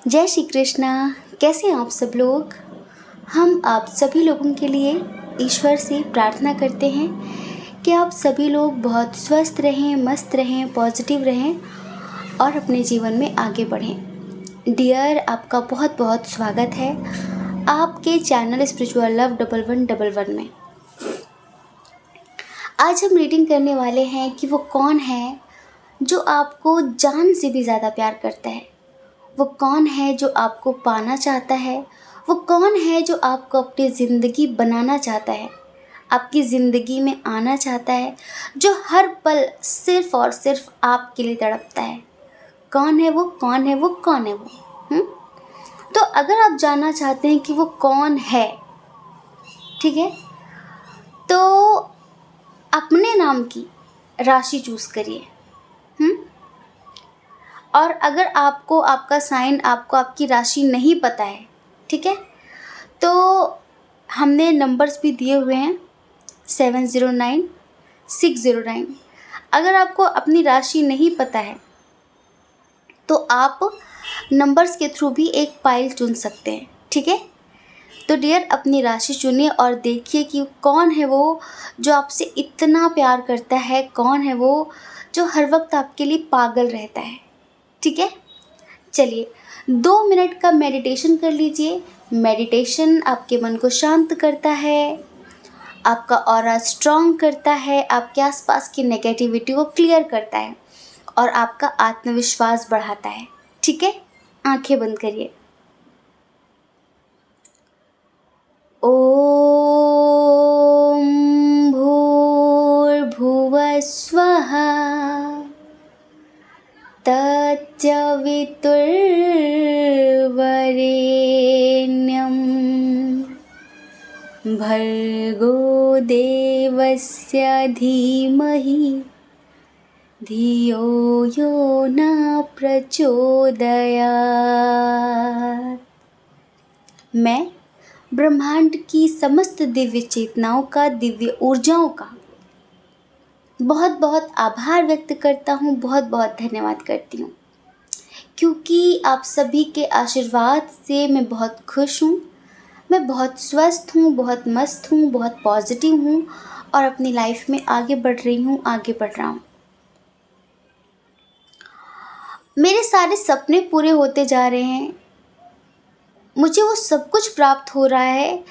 जय श्री कृष्णा। कैसे हैं आप सब लोग। हम आप सभी लोगों के लिए ईश्वर से प्रार्थना करते हैं कि आप सभी लोग बहुत स्वस्थ रहें, मस्त रहें, पॉजिटिव रहें और अपने जीवन में आगे बढ़ें। डियर, आपका बहुत बहुत स्वागत है आपके चैनल स्पिरिचुअल लव 1111 में। आज हम रीडिंग करने वाले हैं कि वो कौन है जो आपको जान से भी ज़्यादा प्यार करता है। वो कौन है जो आपको पाना चाहता है। वो कौन है जो आपको अपनी ज़िंदगी बनाना चाहता है, आपकी ज़िंदगी में आना चाहता है, जो हर पल सिर्फ़ और सिर्फ आपके लिए तड़पता है। कौन है वो, कौन है वो, कौन है वो? तो अगर आप जानना चाहते हैं कि वो कौन है, ठीक है, तो अपने नाम की राशि चूज़ करिए। और अगर आपको आपका साइन, आपको आपकी राशि नहीं पता है, ठीक है, तो हमने नंबर्स भी दिए हुए हैं 709 609। अगर आपको अपनी राशि नहीं पता है तो आप नंबर्स के थ्रू भी एक पाइल चुन सकते हैं, ठीक है। तो डियर, अपनी राशि चुनिए और देखिए कि कौन है वो जो आपसे इतना प्यार करता है, कौन है वो जो हर वक्त आपके लिए पागल रहता है, ठीक है। चलिए 2 मिनट का मेडिटेशन कर लीजिए। मेडिटेशन आपके मन को शांत करता है, आपका ऑरा स्ट्रॉन्ग करता है, आपके आसपास की नेगेटिविटी को क्लियर करता है और आपका आत्मविश्वास बढ़ाता है, ठीक है। आंखें बंद करिए। ओम भूर्भुवः स्वः तत्सवितुर्वरेण्यं भर्गो देवस्य धीमहि धियो यो न प्रचोदयात्। मैं ब्रह्मांड की समस्त दिव्य चेतनाओं का, दिव्य ऊर्जाओं का बहुत बहुत आभार व्यक्त करता हूँ, बहुत बहुत धन्यवाद करती हूँ, क्योंकि आप सभी के आशीर्वाद से मैं बहुत खुश हूँ, मैं बहुत स्वस्थ हूँ, बहुत मस्त हूँ, बहुत पॉजिटिव हूँ और अपनी लाइफ में आगे बढ़ रही हूँ, आगे बढ़ रहा हूँ। मेरे सारे सपने पूरे होते जा रहे हैं, मुझे वो सब कुछ प्राप्त हो रहा है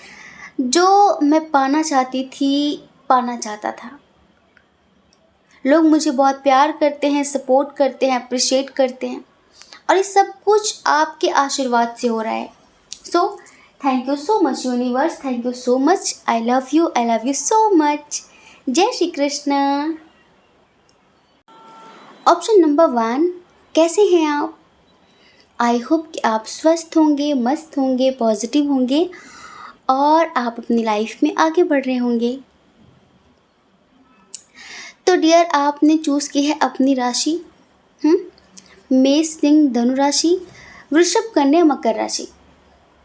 जो मैं पाना चाहती थी, पाना चाहता था। लोग मुझे बहुत प्यार करते हैं, सपोर्ट करते हैं, अप्रिशिएट करते हैं और ये सब कुछ आपके आशीर्वाद से हो रहा है। So thank you so much universe, thank you so much. I love you so much. जय श्री कृष्ण। ऑप्शन नंबर 1, कैसे हैं आप? आई होप कि आप स्वस्थ होंगे, मस्त होंगे, पॉजिटिव होंगे और आप अपनी लाइफ में आगे बढ़ रहे होंगे। तो डियर, आपने चूज़ की है अपनी राशि, मेष, सिंह, धनु राशि, वृषभ, कन्या, मकर राशि।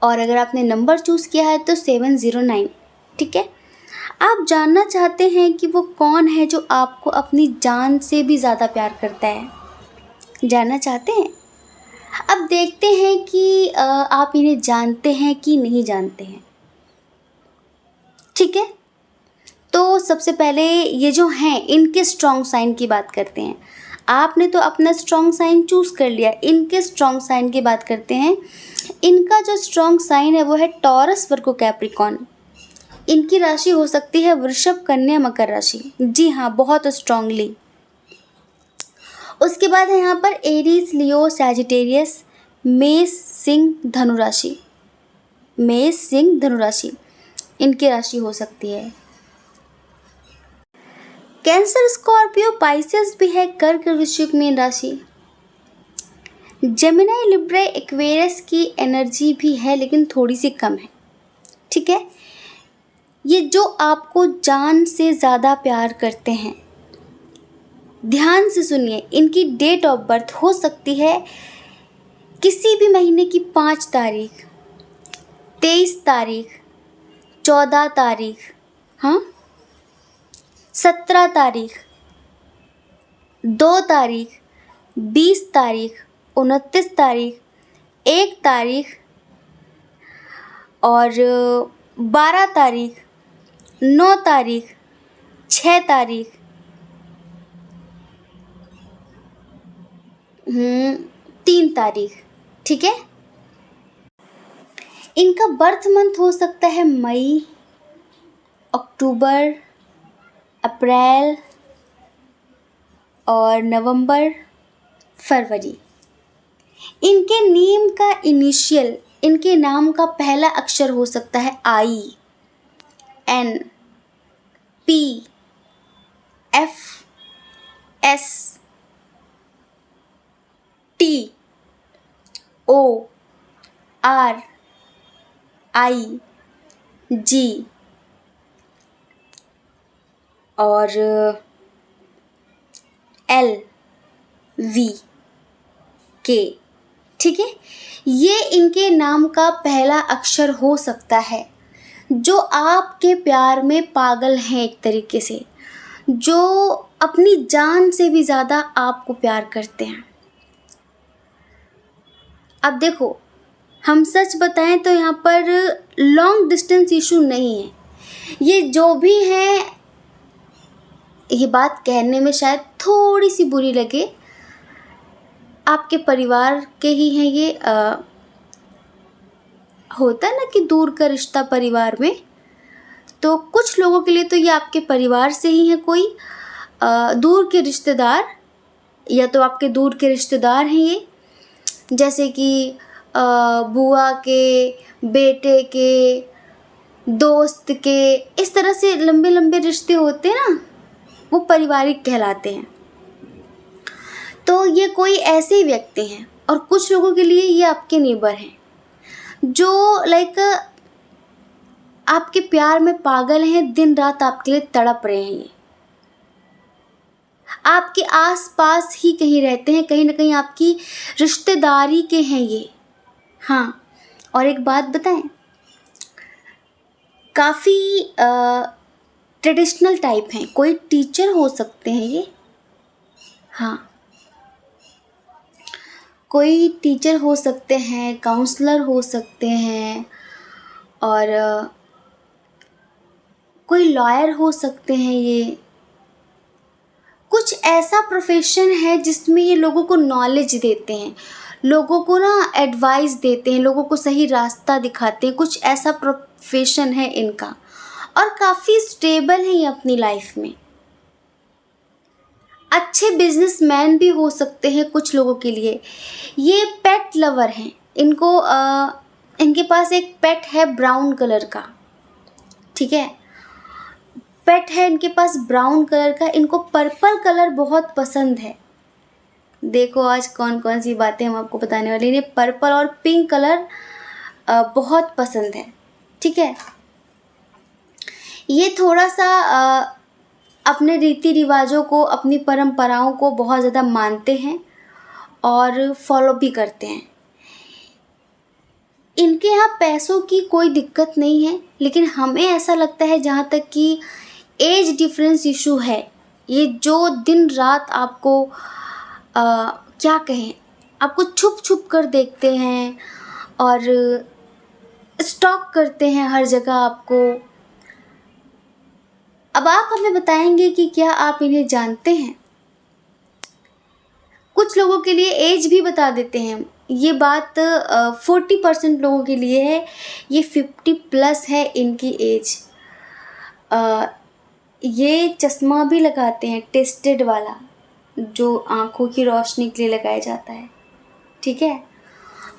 और अगर आपने नंबर चूज़ किया है तो 709, ठीक है। आप जानना चाहते हैं कि वो कौन है जो आपको अपनी जान से भी ज़्यादा प्यार करता है। जानना चाहते हैं? अब देखते हैं कि आप इन्हें जानते हैं कि नहीं जानते हैं, ठीक है। तो सबसे पहले ये जो हैं, इनके स्ट्रॉन्ग साइन की बात करते हैं। आपने तो अपना स्ट्रॉन्ग साइन चूज़ कर लिया, इनके स्ट्रॉन्ग साइन की बात करते हैं। इनका जो स्ट्रॉन्ग साइन है वो है टॉरस, वर्गो, कैप्रिकॉर्न। इनकी राशि हो सकती है वृषभ, कन्या, मकर राशि। जी हाँ, बहुत स्ट्रॉन्गली। उसके बाद है यहाँ पर एरीज, लियो, सैजिटेरियस, मेष, सिंह, धनु राशि। मेष, सिंह, धनु राशि इनकी राशि हो सकती है। कैंसर, स्कॉर्पियो, पाइसेस भी है, कर्क, वृश्चिक, मीन राशि। जेमिनी, लिब्रा, एक्वेरियस की एनर्जी भी है लेकिन थोड़ी सी कम है, ठीक है। ये जो आपको जान से ज़्यादा प्यार करते हैं, ध्यान से सुनिए, इनकी डेट ऑफ बर्थ हो सकती है किसी भी महीने की 5 तारीख, 23 तारीख, 14 तारीख, 17 तारीख, 2 तारीख, 20 तारीख, 29 तारीख, 1 तारीख और 12 तारीख, 9 तारीख, 6 तारीख, 3 तारीख। ठीक है। इनका बर्थ मंथ हो सकता है मई, अक्टूबर, अप्रैल और नवंबर, फरवरी। इनके नेम का इनिशियल, इनके नाम का पहला अक्षर हो सकता है I, N, P, F, S, T, O, R, I, G और एल, वी, के। ठीक है। ये इनके नाम का पहला अक्षर हो सकता है, जो आपके प्यार में पागल हैं एक तरीके से, जो अपनी जान से भी ज़्यादा आपको प्यार करते हैं। अब देखो, हम सच बताएं तो यहाँ पर लॉन्ग डिस्टेंस इशू नहीं है। ये जो भी हैं, ये बात कहने में शायद थोड़ी सी बुरी लगे, आपके परिवार के ही हैं ये। होता है ना कि दूर का रिश्ता परिवार में, तो कुछ लोगों के लिए तो ये आपके परिवार से ही है कोई दूर के रिश्तेदार, या तो आपके दूर के रिश्तेदार हैं ये, जैसे कि बुआ के बेटे के दोस्त के, इस तरह से लंबे लंबे रिश्ते होते हैं ना, वो पारिवारिक कहलाते हैं। तो ये कोई ऐसे ही व्यक्ति हैं। और कुछ लोगों के लिए ये आपके नेबर हैं, जो लाइक आपके प्यार में पागल हैं, दिन रात आपके लिए तड़प रहे हैं। ये आपके आस पास ही कहीं रहते हैं, कहीं ना कहीं आपकी रिश्तेदारी के हैं ये। हाँ, और एक बात बताएं, काफ़ी ट्रेडिशनल टाइप हैं, कोई टीचर हो सकते हैं ये। हाँ, कोई टीचर हो सकते हैं, काउंसलर हो सकते हैं, और कोई लॉयर हो सकते हैं ये। कुछ ऐसा प्रोफेशन है जिसमें ये लोगों को नॉलेज देते हैं, लोगों को ना एडवाइस देते हैं, लोगों को सही रास्ता दिखाते हैं। कुछ ऐसा प्रोफेशन है इनका, और काफ़ी स्टेबल है ये अपनी लाइफ में। अच्छे बिजनेसमैन भी हो सकते हैं कुछ लोगों के लिए। ये पेट लवर हैं, इनको इनके पास एक पेट है ब्राउन कलर का। ठीक है, पेट है इनके पास ब्राउन कलर का। इनको पर्पल कलर बहुत पसंद है। देखो आज कौन कौन सी बातें हम आपको बताने वाले। इन्हें पर्पल और पिंक कलर बहुत पसंद है। ठीक है, ये थोड़ा सा अपने रीति रिवाजों को, अपनी परंपराओं को बहुत ज़्यादा मानते हैं और फॉलो भी करते हैं। इनके यहाँ पैसों की कोई दिक्कत नहीं है, लेकिन हमें ऐसा लगता है जहाँ तक कि एज डिफरेंस इशू है, ये जो दिन रात आपको क्या कहें, आपको छुप छुप कर देखते हैं और स्टॉक करते हैं हर जगह आपको। अब आप हमें बताएंगे कि क्या आप इन्हें जानते हैं। कुछ लोगों के लिए एज भी बता देते हैं। ये बात 40% लोगों के लिए है, ये 50+ है इनकी एज। ये चश्मा भी लगाते हैं, टेस्टेड वाला, जो आँखों की रोशनी के लिए लगाया जाता है। ठीक है,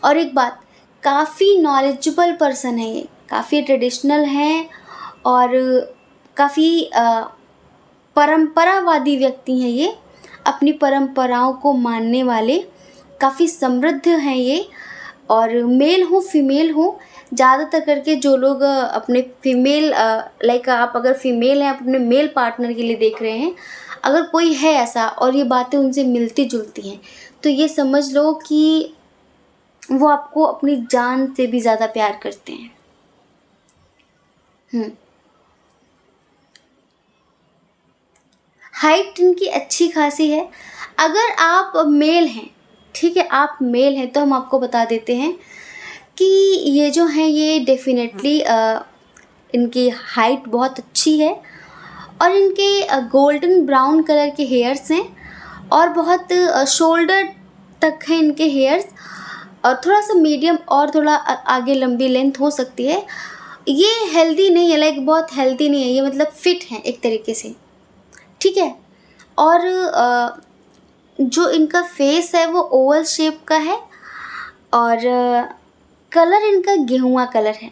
और एक बात, काफ़ी नॉलेजेबल पर्सन है ये, काफ़ी ट्रेडिशनल हैं और काफ़ी परंपरावादी व्यक्ति हैं ये, अपनी परंपराओं को मानने वाले, काफ़ी समृद्ध हैं ये। और मेल हो फीमेल हो, ज़्यादातर करके जो लोग अपने फीमेल लाइक आप अगर फीमेल हैं, अपने मेल पार्टनर के लिए देख रहे हैं, अगर कोई है ऐसा और ये बातें उनसे मिलती जुलती हैं, तो ये समझ लो कि वो आपको अपनी जान से भी ज़्यादा प्यार करते हैं। हाइट इनकी अच्छी खासी है। अगर आप मेल हैं ठीक है, आप मेल हैं तो हम आपको बता देते हैं कि ये जो हैं ये डेफिनेटली इनकी हाइट बहुत अच्छी है और इनके गोल्डन ब्राउन कलर के हेयर्स हैं और बहुत शोल्डर तक हैं इनके हेयर्स और थोड़ा सा मीडियम और थोड़ा आगे लंबी लेंथ हो सकती है। ये हेल्दी नहीं है, लाइक बहुत हेल्दी नहीं है ये, मतलब फिट हैं एक तरीके से, ठीक है। और जो इनका फेस है वो ओवल शेप का है और कलर इनका गेहुआ कलर है।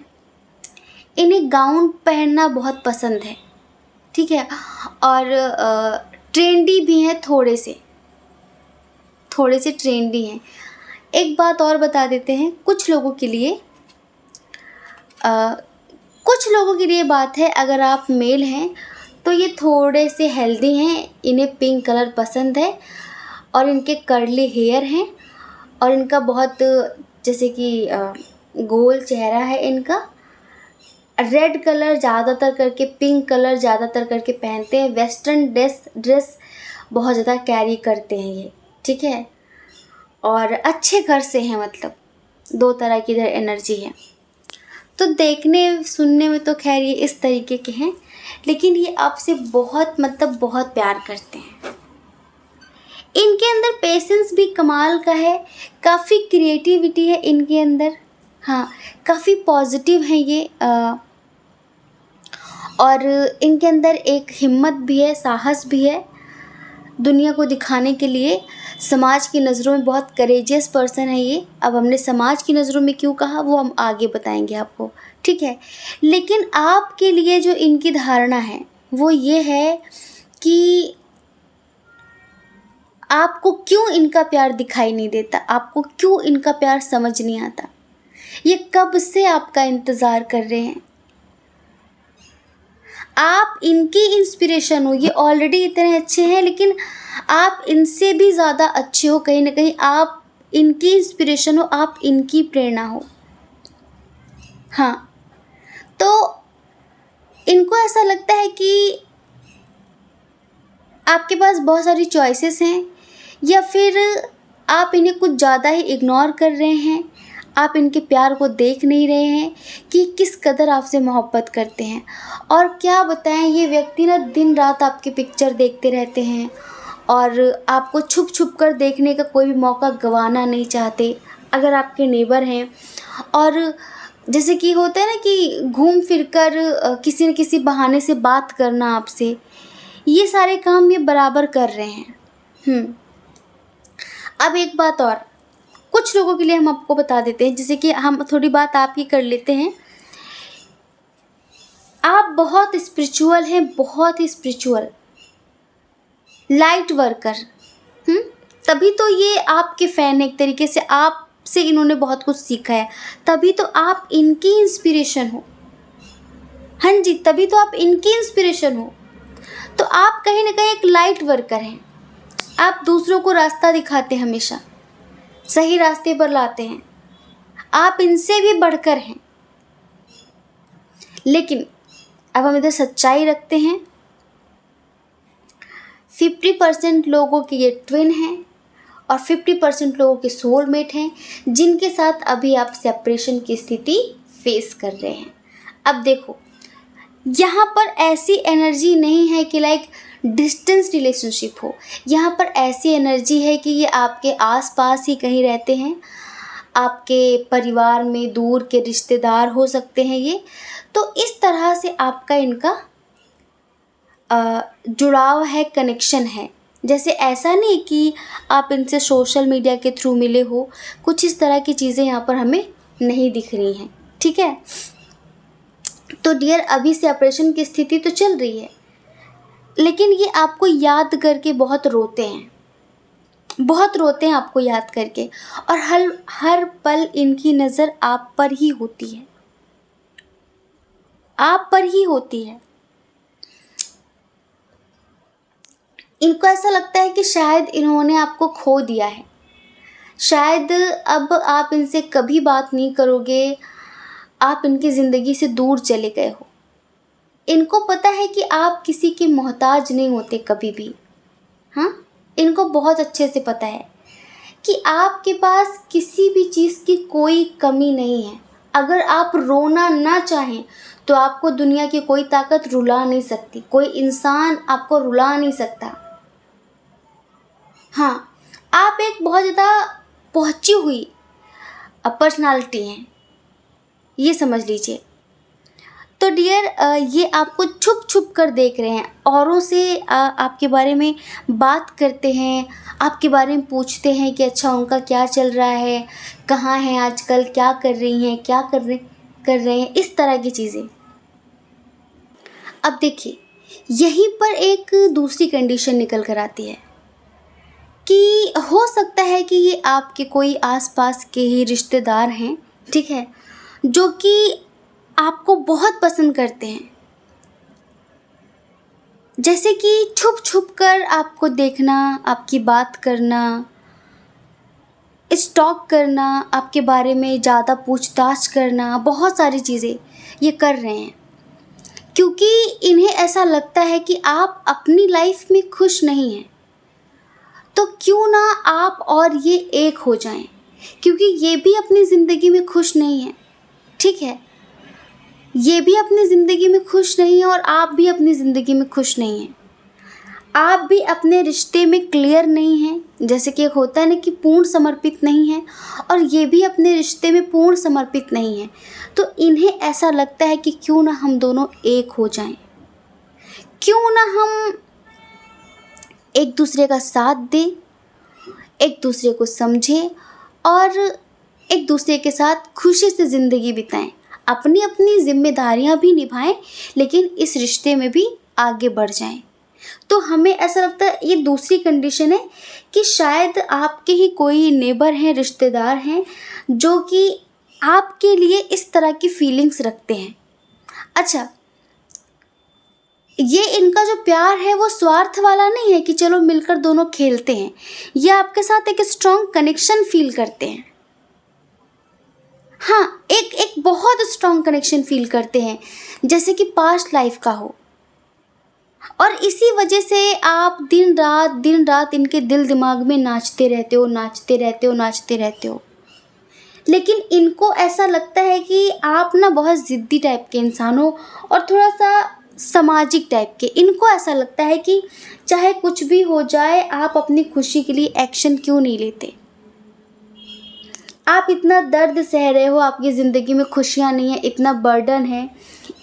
इन्हें गाउन पहनना बहुत पसंद है, ठीक है। और ट्रेंडी भी हैं, थोड़े से ट्रेंडी हैं। एक बात और बता देते हैं, कुछ लोगों के लिए बात है, अगर आप मेल हैं तो ये थोड़े से हेल्दी हैं, इन्हें पिंक कलर पसंद है और इनके कर्ली हेयर हैं और इनका बहुत जैसे कि गोल चेहरा है इनका। रेड कलर ज़्यादातर करके, पिंक कलर ज़्यादातर करके पहनते हैं। वेस्टर्न ड्रेस बहुत ज़्यादा कैरी करते हैं ये, ठीक है। और अच्छे घर से हैं, मतलब 2 तरह की इधर एनर्जी है। तो देखने सुनने में तो खैर ये इस तरीके के हैं, लेकिन ये आपसे बहुत मतलब बहुत प्यार करते हैं। इनके अंदर पेशेंस भी कमाल का है, काफ़ी क्रिएटिविटी है इनके अंदर, हाँ काफ़ी पॉजिटिव हैं ये। और इनके अंदर एक हिम्मत भी है, साहस भी है दुनिया को दिखाने के लिए। समाज की नज़रों में बहुत करेजियस पर्सन है ये। अब हमने समाज की नज़रों में क्यों कहा वो हम आगे बताएंगे आपको, ठीक है। लेकिन आपके लिए जो इनकी धारणा है वो ये है कि आपको क्यों इनका प्यार दिखाई नहीं देता, आपको क्यों इनका प्यार समझ नहीं आता, ये कब से आपका इंतज़ार कर रहे हैं। आप इनकी इंस्पिरेशन हो, ये ऑलरेडी इतने अच्छे हैं लेकिन आप इनसे भी ज़्यादा अच्छे हो, कहीं ना कहीं आप इनकी इंस्पिरेशन हो, आप इनकी प्रेरणा हो। हाँ, तो इनको ऐसा लगता है कि आपके पास बहुत सारी चॉइसेस हैं या फिर आप इन्हें कुछ ज़्यादा ही इग्नोर कर रहे हैं, आप इनके प्यार को देख नहीं रहे हैं कि किस कदर आपसे मोहब्बत करते हैं। और क्या बताएं, ये व्यक्ति ना दिन रात आपके पिक्चर देखते रहते हैं और आपको छुप छुप कर देखने का कोई भी मौका गंवाना नहीं चाहते। अगर आपके नेबर हैं और जैसे कि होता है ना कि घूम फिर कर किसी न किसी बहाने से बात करना आपसे, ये सारे काम ये बराबर कर रहे हैं। अब एक बात और, कुछ लोगों के लिए हम आपको बता देते हैं, जैसे कि हम थोड़ी बात आपकी कर लेते हैं। आप बहुत स्पिरिचुअल हैं, बहुत ही स्पिरिचुअल, लाइट वर्कर, तभी तो ये आपके फ़ैन है एक तरीके से, आपसे इन्होंने बहुत कुछ सीखा है, तभी तो आप इनकी इंस्पिरेशन हो। हाँ जी, तभी तो आप इनकी इंस्पिरेशन हो। तो आप कहीं ना कहीं एक लाइट वर्कर हैं, आप दूसरों को रास्ता दिखाते हैं, हमेशा सही रास्ते पर लाते हैं, आप इनसे भी बढ़कर हैं। लेकिन अब हम इधर सच्चाई रखते हैं, 50% लोगों के ये ट्विन हैं और 50% लोगों के सोलमेट हैं जिनके साथ अभी आप सेपरेशन की स्थिति फेस कर रहे हैं। अब देखो, यहाँ पर ऐसी एनर्जी नहीं है कि लाइक डिस्टेंस रिलेशनशिप हो, यहाँ पर ऐसी एनर्जी है कि ये आपके आसपास ही कहीं रहते हैं, आपके परिवार में दूर के रिश्तेदार हो सकते हैं ये। तो इस तरह से आपका इनका जुड़ाव है, कनेक्शन है। जैसे ऐसा नहीं कि आप इनसे सोशल मीडिया के थ्रू मिले हो, कुछ इस तरह की चीज़ें यहाँ पर हमें नहीं दिख रही हैं, ठीक है। तो डियर, अभी सेपरेशन की स्थिति तो चल रही है, लेकिन ये आपको याद करके बहुत रोते हैं, बहुत रोते हैं आपको याद करके, और हर पल इनकी नज़र आप पर ही होती है, आप पर ही होती है। इनको ऐसा लगता है कि शायद इन्होंने आपको खो दिया है, शायद अब आप इनसे कभी बात नहीं करोगे, आप इनकी ज़िंदगी से दूर चले गए हो। इनको पता है कि आप किसी के मोहताज नहीं होते कभी भी, हाँ, इनको बहुत अच्छे से पता है कि आपके पास किसी भी चीज़ की कोई कमी नहीं है। अगर आप रोना ना चाहें तो आपको दुनिया की कोई ताकत रुला नहीं सकती, कोई इंसान आपको रुला नहीं सकता। हाँ, आप एक बहुत ज़्यादा पहुँची हुई पर्सनालिटी हैं, ये समझ लीजिए। तो डियर, ये आपको छुप छुप कर देख रहे हैं, औरों से आपके बारे में बात करते हैं, आपके बारे में पूछते हैं कि अच्छा उनका क्या चल रहा है, कहाँ हैं आजकल, क्या कर रही हैं, क्या कर रहे हैं, इस तरह की चीज़ें। अब देखिए, यहीं पर एक दूसरी कंडीशन निकल कर आती है कि हो सकता है कि ये आपके कोई आसपास के ही रिश्तेदार हैं, ठीक है, जो कि आपको बहुत पसंद करते हैं। जैसे कि छुप छुप कर आपको देखना, आपकी बात करना, स्टॉक करना, आपके बारे में ज़्यादा पूछताछ करना, बहुत सारी चीज़ें ये कर रहे हैं, क्योंकि इन्हें ऐसा लगता है कि आप अपनी लाइफ में खुश नहीं हैं। तो क्यों ना आप और ये एक हो जाएं, क्योंकि ये भी अपनी ज़िंदगी में खुश नहीं है, ठीक है, ये भी अपनी ज़िंदगी में खुश नहीं है और आप भी अपनी ज़िंदगी में खुश नहीं हैं। आप भी अपने रिश्ते में क्लियर नहीं हैं, जैसे कि एक होता है ना कि पूर्ण समर्पित नहीं है, और ये भी अपने रिश्ते में पूर्ण समर्पित नहीं है। तो इन्हें ऐसा लगता है कि क्यों ना हम दोनों एक हो जाएं, क्यों ना हम एक दूसरे का साथ दें, एक दूसरे को समझें और एक दूसरे के साथ खुशी से ज़िंदगी बिताएं, अपनी अपनी जिम्मेदारियां भी निभाएं, लेकिन इस रिश्ते में भी आगे बढ़ जाएं। तो हमें ऐसा लगता है ये दूसरी कंडीशन है कि शायद आपके ही कोई नेबर हैं, रिश्तेदार हैं, जो कि आपके लिए इस तरह की फीलिंग्स रखते हैं। अच्छा, ये इनका जो प्यार है वो स्वार्थ वाला नहीं है कि चलो मिलकर दोनों खेलते हैं, ये आपके साथ एक स्ट्रॉन्ग कनेक्शन फील करते हैं। हाँ, एक बहुत स्ट्रॉन्ग कनेक्शन फील करते हैं, जैसे कि पास्ट लाइफ का हो, और इसी वजह से आप दिन रात इनके दिल दिमाग में नाचते रहते हो, नाचते रहते हो, नाचते रहते हो। लेकिन इनको ऐसा लगता है कि आप ना बहुत ज़िद्दी टाइप के इंसान हो और थोड़ा सा सामाजिक टाइप के। इनको ऐसा लगता है कि चाहे कुछ भी हो जाए, आप अपनी खुशी के लिए एक्शन क्यों नहीं लेते। आप इतना दर्द सह रहे हो, आपकी ज़िंदगी में खुशियाँ नहीं है, इतना बर्डन है,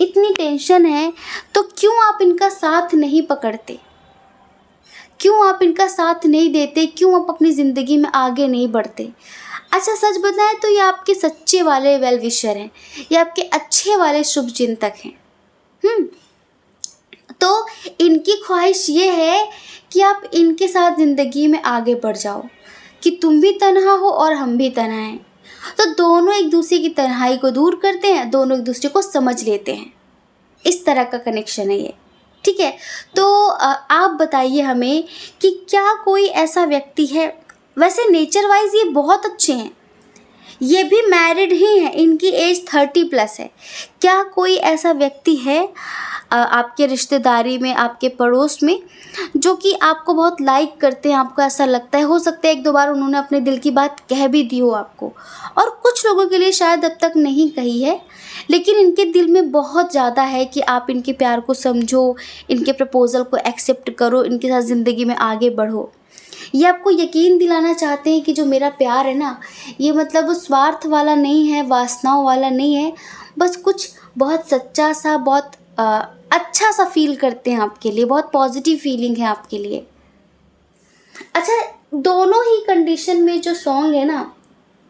इतनी टेंशन है, तो क्यों आप इनका साथ नहीं पकड़ते, क्यों आप इनका साथ नहीं देते, क्यों आप अपनी ज़िंदगी में आगे नहीं बढ़ते। अच्छा, सच बताएं तो ये आपके सच्चे वाले वेल विशर हैं, ये आपके अच्छे वाले शुभ चिंतक हैं। तो इनकी ख्वाहिश ये है कि आप इनके साथ ज़िंदगी में आगे बढ़ जाओ, कि तुम भी तन्हा हो और हम भी तन्हा हैं, तो दोनों एक दूसरे की तन्हाई को दूर करते हैं, दोनों एक दूसरे को समझ लेते हैं। इस तरह का कनेक्शन है ये, ठीक है। तो आप बताइए हमें कि क्या कोई ऐसा व्यक्ति है, वैसे नेचर वाइज ये बहुत अच्छे हैं, ये भी मैरिड ही हैं, इनकी एज 30+ है। क्या कोई ऐसा व्यक्ति है आपके रिश्तेदारी में, आपके पड़ोस में, जो कि आपको बहुत लाइक करते हैं, आपको ऐसा लगता है, हो सकता है 1-2 बार उन्होंने अपने दिल की बात कह भी दी हो आपको, और कुछ लोगों के लिए शायद अब तक नहीं कही है, लेकिन इनके दिल में बहुत ज़्यादा है कि आप इनके प्यार को समझो, इनके प्रपोज़ल को एक्सेप्ट करो, इनके साथ ज़िंदगी में आगे बढ़ो। ये आपको यकीन दिलाना चाहते हैं कि जो मेरा प्यार है ना, ये मतलब स्वार्थ वाला नहीं है, वासनाओं वाला नहीं है, बस कुछ बहुत सच्चा सा, बहुत अच्छा सा फील करते हैं आपके लिए, बहुत पॉजिटिव फीलिंग है आपके लिए। अच्छा, दोनों ही कंडीशन में जो सॉन्ग है ना,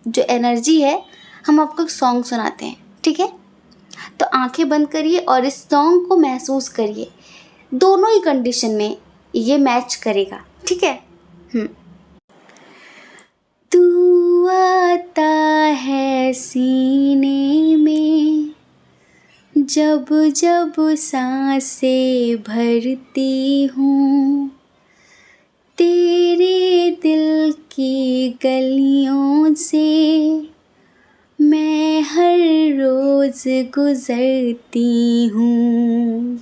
जो एनर्जी है, हम आपको एक सॉन्ग सुनाते हैं, ठीक है। तो आंखें बंद करिए और इस सॉन्ग को महसूस करिए, दोनों ही कंडीशन में ये मैच करेगा, ठीक है। तू आता है सीने में, जब जब सांसें भरती हूँ, तेरे दिल की गलियों से मैं हर रोज़ गुज़रती हूँ।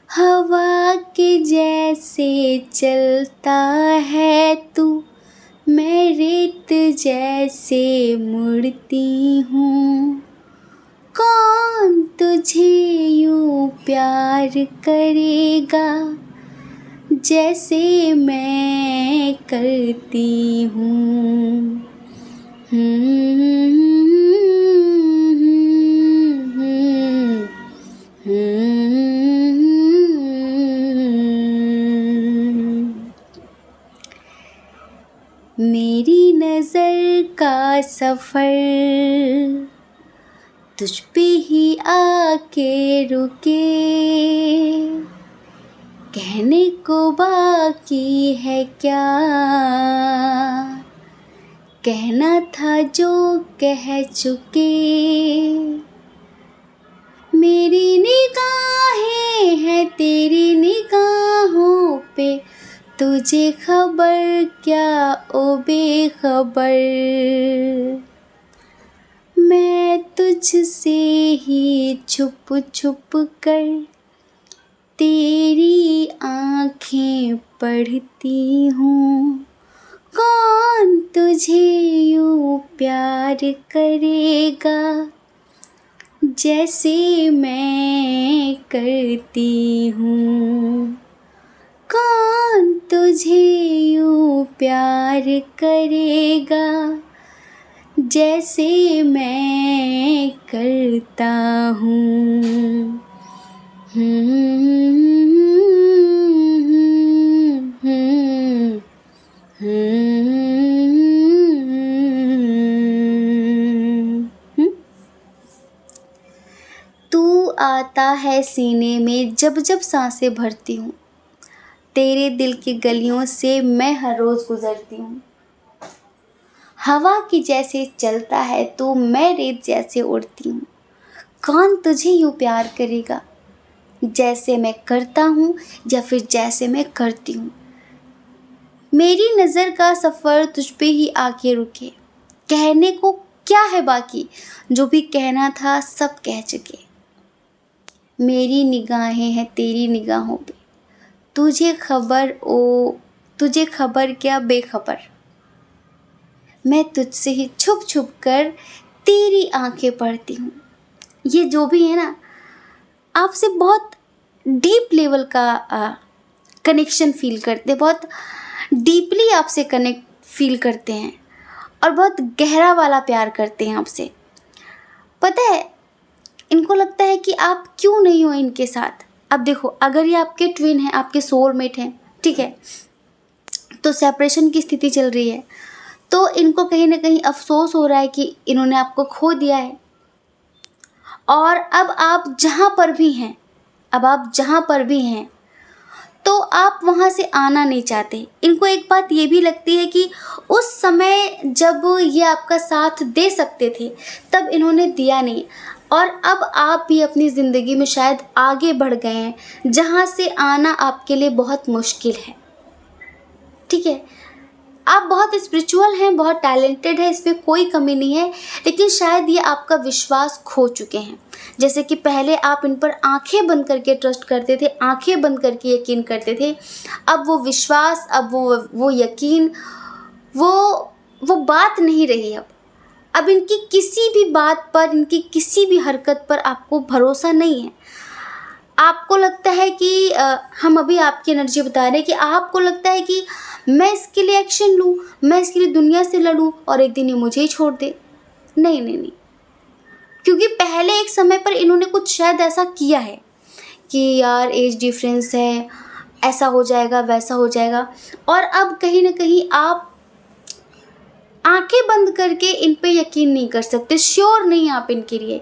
हवा के जैसे चलता है तू मैं रेत जैसे मुड़ती हूँ, कौन तुझे यूं प्यार करेगा जैसे मैं करती हूँ। मेरी नज़र का सफ़र तुझ पे ही आके रुके, कहने को बाकी है क्या, कहना था जो कह चुके। मेरी निगाहें हैं तेरी निगाहों पे, तुझे खबर क्या ओ बेखबर। मैं तुझसे ही छुप छुप कर तेरी आँखें पढ़ती हूँ, कौन तुझे यूं प्यार करेगा जैसे मैं करती हूँ। कौन तुझे यूं प्यार करेगा जैसे मैं करता हूँ। तू आता है सीने में जब जब सांसें भरती हूँ, तेरे दिल की गलियों से मैं हर रोज़ गुजरती हूँ। हवा की जैसे चलता है तू, मैं रेत जैसे उड़ती हूँ, कौन तुझे यूँ प्यार करेगा जैसे मैं करता हूँ या फिर जैसे मैं करती हूँ। मेरी नज़र का सफ़र तुझ पे ही आके रुके, कहने को क्या है बाकी, जो भी कहना था सब कह चुके। मेरी निगाहें हैं तेरी निगाहों पे, तुझे खबर क्या बेखबर। मैं तुझसे ही छुप छुप कर तेरी आंखें पढ़ती हूँ। ये जो भी है ना, आपसे बहुत डीप लेवल का कनेक्शन फील करते हैं, बहुत डीपली आपसे कनेक्ट फील करते हैं और बहुत गहरा वाला प्यार करते हैं आपसे। पता है, इनको लगता है कि आप क्यों नहीं हो इनके साथ। अब देखो, अगर ये आपके ट्विन हैं, आपके सोलमेट हैं, ठीक है, तो सेपरेशन की स्थिति चल रही है, तो इनको कहीं ना कहीं अफसोस हो रहा है कि इन्होंने आपको खो दिया है। और अब आप जहाँ पर भी हैं, तो आप वहाँ से आना नहीं चाहते। इनको एक बात ये भी लगती है कि उस समय जब ये आपका साथ दे सकते थे तब इन्होंने दिया नहीं, और अब आप भी अपनी ज़िंदगी में शायद आगे बढ़ गए हैं जहाँ से आना आपके लिए बहुत मुश्किल है। ठीक है, आप बहुत स्पिरिचुअल हैं, बहुत टैलेंटेड है, इसमें कोई कमी नहीं है, लेकिन शायद ये आपका विश्वास खो चुके हैं। जैसे कि पहले आप इन पर आंखें बंद करके ट्रस्ट करते थे, आंखें बंद करके यकीन करते थे, अब वो विश्वास, अब वो यकीन, वो बात नहीं रही। अब इनकी किसी भी बात पर, इनकी किसी भी हरकत पर आपको भरोसा नहीं है। आपको लगता है कि हम अभी आपकी एनर्जी बता रहे हैं कि आपको लगता है कि मैं इसके लिए एक्शन लूँ, मैं इसके लिए दुनिया से लड़ूँ और एक दिन ये मुझे ही छोड़ दे। नहीं नहीं नहीं, क्योंकि पहले एक समय पर इन्होंने कुछ शायद ऐसा किया है कि यार एज डिफरेंस है, ऐसा हो जाएगा, वैसा हो जाएगा, और अब कहीं ना कहीं आप आंखें बंद करके इन पे यकीन नहीं कर सकते, श्योर नहीं आप इनके लिए।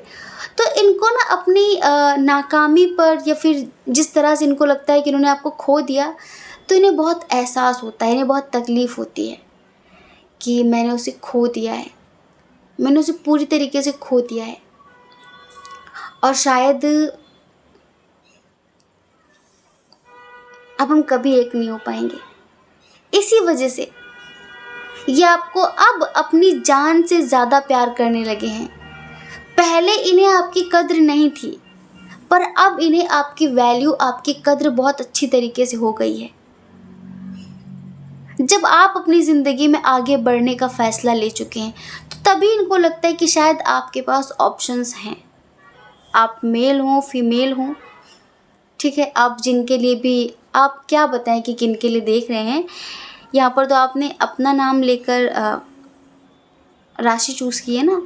तो इनको ना अपनी नाकामी पर, या फिर जिस तरह से इनको लगता है कि इन्होंने आपको खो दिया, तो इन्हें बहुत एहसास होता है, इन्हें बहुत तकलीफ़ होती है कि मैंने उसे खो दिया है, मैंने उसे पूरी तरीके से खो दिया है, और शायद अब हम कभी एक नहीं हो पाएंगे। इसी वजह से ये आपको अब अपनी जान से ज़्यादा प्यार करने लगे हैं। पहले इन्हें आपकी कद्र नहीं थी, पर अब इन्हें आपकी वैल्यू, आपकी कद्र बहुत अच्छी तरीके से हो गई है। जब आप अपनी ज़िंदगी में आगे बढ़ने का फ़ैसला ले चुके हैं तो तभी इनको लगता है कि शायद आपके पास ऑप्शंस हैं। आप मेल हों फीमेल हों, ठीक है, आप जिनके लिए भी, आप क्या बताएं कि किन के लिए देख रहे हैं। यहाँ पर तो आपने अपना नाम लेकर राशि चूज़ की है ना।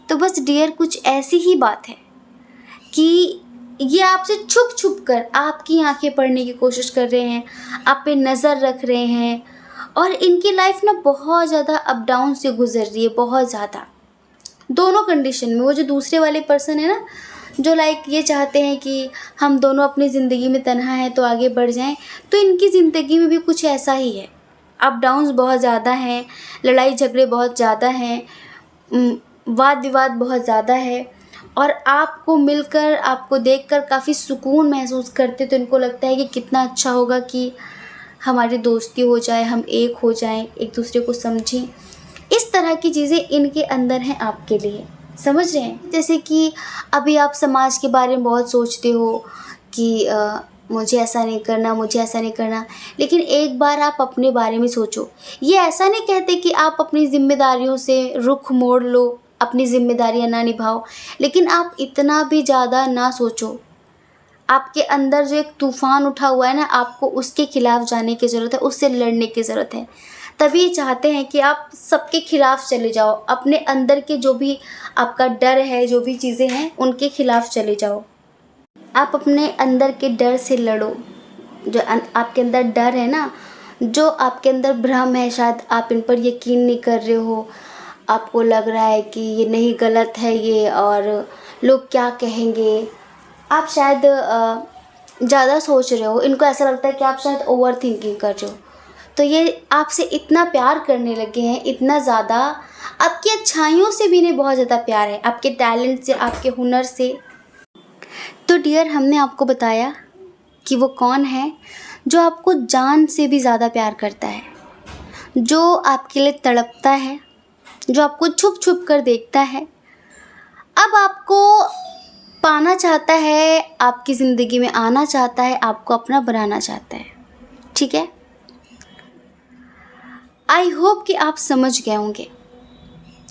तो बस डियर कुछ ऐसी ही बात है कि ये आपसे छुप छुप कर आपकी आंखें पढ़ने की कोशिश कर रहे हैं, आप पे नज़र रख रहे हैं। और इनकी लाइफ ना बहुत ज़्यादा अप डाउन से गुजर रही है, बहुत ज़्यादा, दोनों कंडीशन में। वो जो दूसरे वाले पर्सन है ना, जो लाइक ये चाहते हैं कि हम दोनों अपनी ज़िंदगी में तन्हा हैं तो आगे बढ़ जाएं, तो इनकी ज़िंदगी में भी कुछ ऐसा ही है। अप डाउन्स बहुत ज़्यादा हैं, लड़ाई झगड़े बहुत ज़्यादा हैं, वाद विवाद बहुत ज़्यादा है। और आपको मिलकर, आपको देखकर काफ़ी सुकून महसूस करते, तो इनको लगता है कि कितना अच्छा होगा कि हमारी दोस्ती हो जाए, हम एक हो जाएं, एक दूसरे को समझें। इस तरह की चीज़ें इनके अंदर हैं आपके लिए, समझ रहे हैं। जैसे कि अभी आप समाज के बारे में बहुत सोचते हो कि मुझे ऐसा नहीं करना, मुझे ऐसा नहीं करना, लेकिन एक बार आप अपने बारे में सोचो। ये ऐसा नहीं कहते कि आप अपनी ज़िम्मेदारियों से रुख मोड़ लो, अपनी ज़िम्मेदारियां ना निभाओ, लेकिन आप इतना भी ज़्यादा ना सोचो। आपके अंदर जो एक तूफ़ान उठा हुआ है ना, आपको उसके खिलाफ जाने की ज़रूरत है, उससे लड़ने की ज़रूरत है। तभी ये चाहते हैं कि आप सबके खिलाफ चले जाओ, अपने अंदर के जो भी आपका डर है, जो भी चीज़ें हैं, उनके खिलाफ चले जाओ। आप अपने अंदर के डर से लड़ो। जो आपके अंदर डर है ना, जो आपके अंदर भ्रम है, शायद आप इन पर यकीन नहीं कर रहे हो, आपको लग रहा है कि ये नहीं, गलत है ये, और लोग क्या कहेंगे, आप शायद ज़्यादा सोच रहे हो। इनको ऐसा लगता है कि आप शायद ओवर थिंकिंग कर रहे हो। तो ये आपसे इतना प्यार करने लगे हैं, इतना ज़्यादा, आपकी अच्छाइयों से भी इन्हें बहुत ज़्यादा प्यार है, आपके टैलेंट से, आपके हुनर से। तो डियर, हमने आपको बताया कि वो कौन है जो आपको जान से भी ज़्यादा प्यार करता है, जो आपके लिए तड़पता है, जो आपको छुप छुप कर देखता है, अब आपको पाना चाहता है, आपकी ज़िंदगी में आना चाहता है, आपको अपना बनाना चाहता है। ठीक है, आई होप कि आप समझ गए होंगे,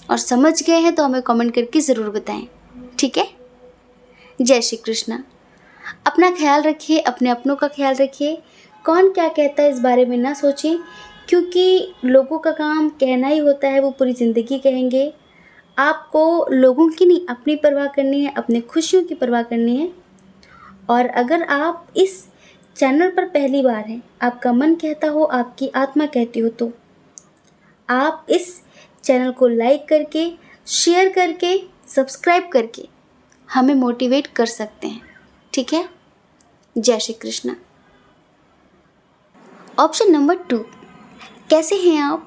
और समझ गए हैं तो हमें कमेंट करके ज़रूर बताएं। ठीक है, जय श्री कृष्णा। अपना ख्याल रखिए, अपने अपनों का ख्याल रखिए। कौन क्या कहता है इस बारे में ना सोचें, क्योंकि लोगों का काम कहना ही होता है, वो पूरी ज़िंदगी कहेंगे। आपको लोगों की नहीं, अपनी परवाह करनी है, अपनी खुशियों की परवाह करनी है। और अगर आप इस चैनल पर पहली बार हैं, आपका मन कहता हो, आपकी आत्मा कहती हो, तो आप इस चैनल को लाइक करके, शेयर करके, सब्सक्राइब करके हमें मोटिवेट कर सकते हैं। ठीक है, जय श्री कृष्णा। ऑप्शन नंबर 2, कैसे हैं आप?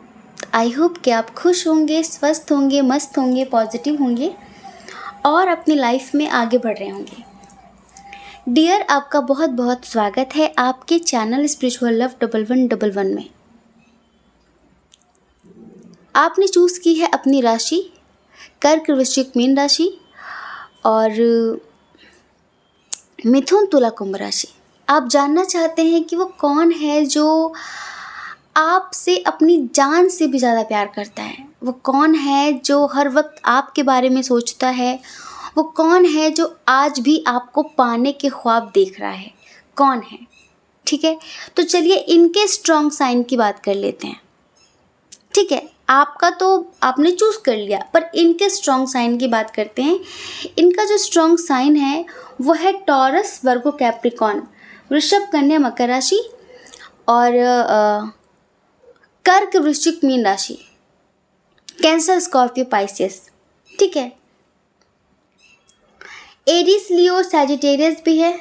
आई होप कि आप खुश होंगे, स्वस्थ होंगे, मस्त होंगे, पॉजिटिव होंगे और अपनी लाइफ में आगे बढ़ रहे होंगे। डियर, आपका बहुत बहुत स्वागत है आपके चैनल स्पिरिचुअल लव 1111 में। आपने चूज़ की है अपनी राशि कर्क, वृश्चिक, मीन राशि और मिथुन, तुला, कुंभ राशि। आप जानना चाहते हैं कि वो कौन है जो आपसे अपनी जान से भी ज़्यादा प्यार करता है, वो कौन है जो हर वक्त आपके बारे में सोचता है, वो कौन है जो आज भी आपको पाने के ख्वाब देख रहा है, कौन है? ठीक है, तो चलिए इनके स्ट्रॉन्ग साइन की बात कर लेते हैं। ठीक है, आपका तो आपने चूज़ कर लिया, पर इनके स्ट्रॉन्ग साइन की बात करते हैं। इनका जो स्ट्रॉन्ग साइन है वो है टॉरस, वर्गो, कैप्रिकॉन, वृषभ, कन्या, मकर राशि और कर्क, वृश्चिक, मीन राशि, कैंसर, स्कॉर्पियो, पाइसेस। ठीक है, एरिस, लियो, सैजिटेरियस भी है,